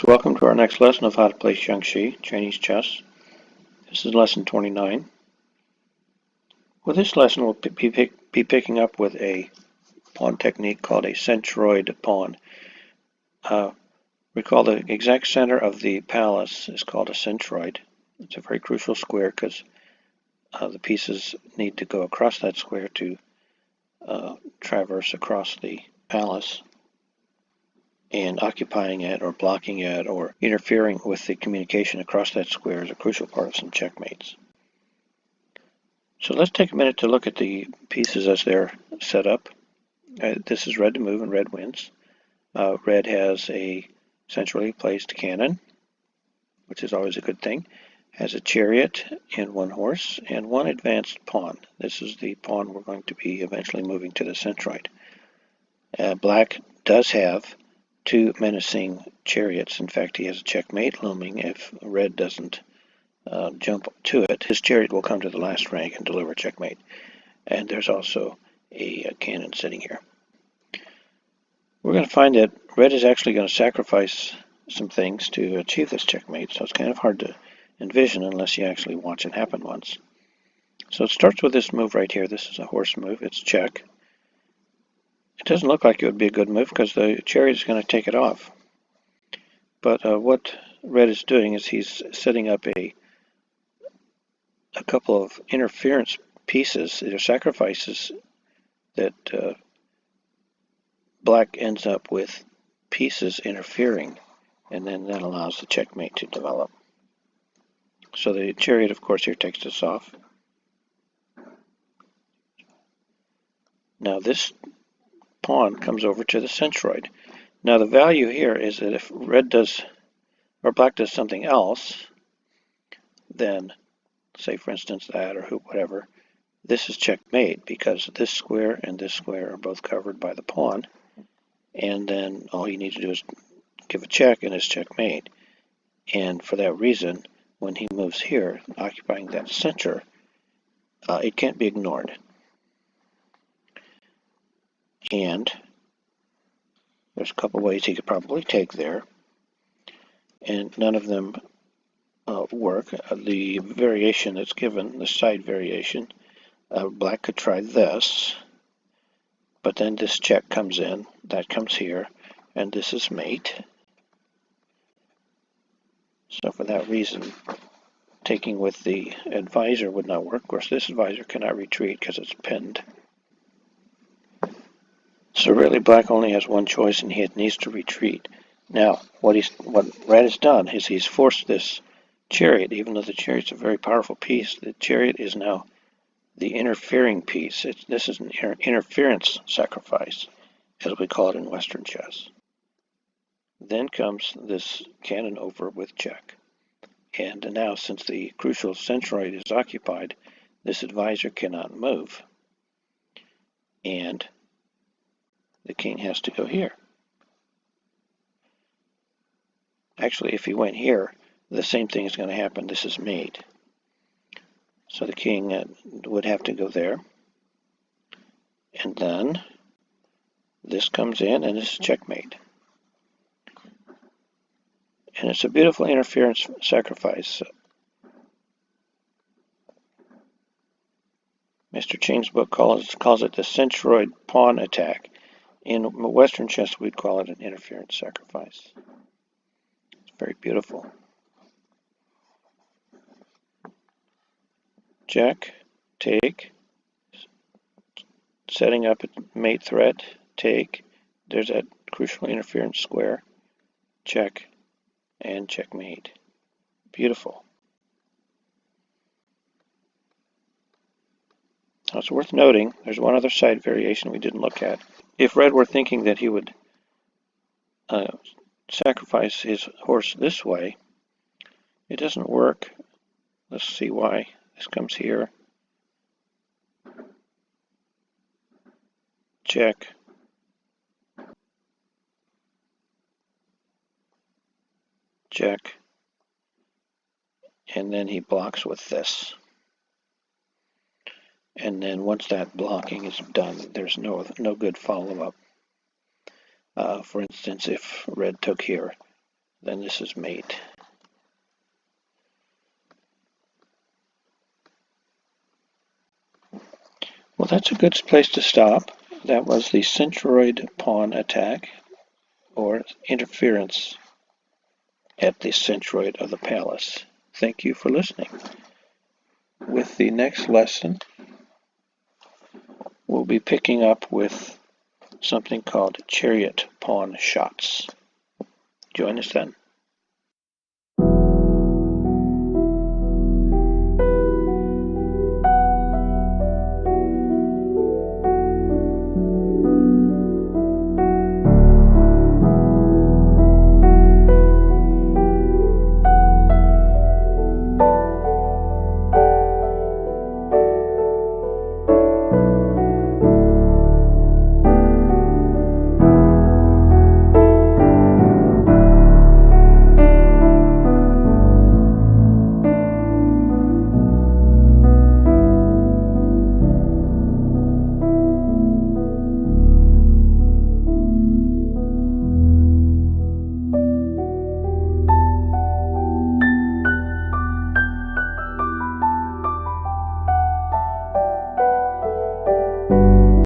students, welcome to our next lesson of how to play Xiangqi, Chinese chess. This is lesson 29. With this lesson, we'll be picking up with a pawn technique called a centroid pawn. Recall the exact center of the palace is called a centroid. It's a very crucial square because the pieces need to go across that square to traverse across the palace. And occupying it or blocking it or interfering with the communication across that square is a crucial part of some checkmates. So let's take a minute to look at the pieces as they're set up. This is red to move and red wins. Red has a centrally placed cannon, which is always a good thing. Has a chariot and one horse and one advanced pawn. This is the pawn we're going to be eventually moving to the centroid. Black does have two menacing chariots. In fact, he has a checkmate looming if red doesn't jump to it. His chariot will come to the last rank and deliver checkmate. And there's also a cannon sitting here. We're going to find that red is actually going to sacrifice some things to achieve this checkmate, so it's kind of hard to envision unless you actually watch it happen once. So it starts with this move right here. This is a horse move. It's check. It doesn't look like it would be a good move because the chariot is going to take it off. But what red is doing is he's setting up a couple of interference pieces. They're sacrifices that black ends up with pieces interfering, and then that allows the checkmate to develop. So the chariot, of course, here takes this off. Now this pawn comes over to the centroid. Now the value here is that if red does, or black does something else, then, say for instance that or whatever, this is checkmate because this square and this square are both covered by the pawn, and then all you need to do is give a check and it's checkmate. And for that reason, when he moves here, occupying that center, it can't be ignored. And there's a couple ways he could probably take there, and none of them work. The variation that's given, the side variation, black could try this, but then this check comes in, that comes here, and this is mate. So for that reason, taking with the advisor would not work. Of course, this advisor cannot retreat because it's pinned. So really, black only has one choice, and he needs to retreat. Now, what red has done is he's forced this chariot, even though the chariot's a very powerful piece. The chariot is now the interfering piece. This is an interference sacrifice, as we call it in Western chess. Then comes this cannon over with check. And now, since the crucial centroid is occupied, this advisor cannot move. And the king has to go here. Actually, if he went here, the same thing is going to happen. This is mate. So the king would have to go there. And then this comes in and this is checkmate. And it's a beautiful interference sacrifice. Mr. Cheng's book calls it the Centroid Pawn Attack. In Western chess, we'd call it an interference sacrifice. It's very beautiful. Check, take, setting up a mate threat, take. There's that crucial interference square, check, and checkmate. Beautiful. Now it's worth noting, there's one other side variation we didn't look at. If red were thinking that he would sacrifice his horse this way, it doesn't work. Let's see why. This comes here. Check. Check. And then he blocks with this. And then once that blocking is done, there's no good follow-up. For instance, if red took here, then this is mate. Well, that's a good place to stop. That was the Centroid Pawn Attack, or interference at the centroid of the palace. Thank you for listening. With the next lesson, we'll be picking up with something called chariot pawn shots. Join us then.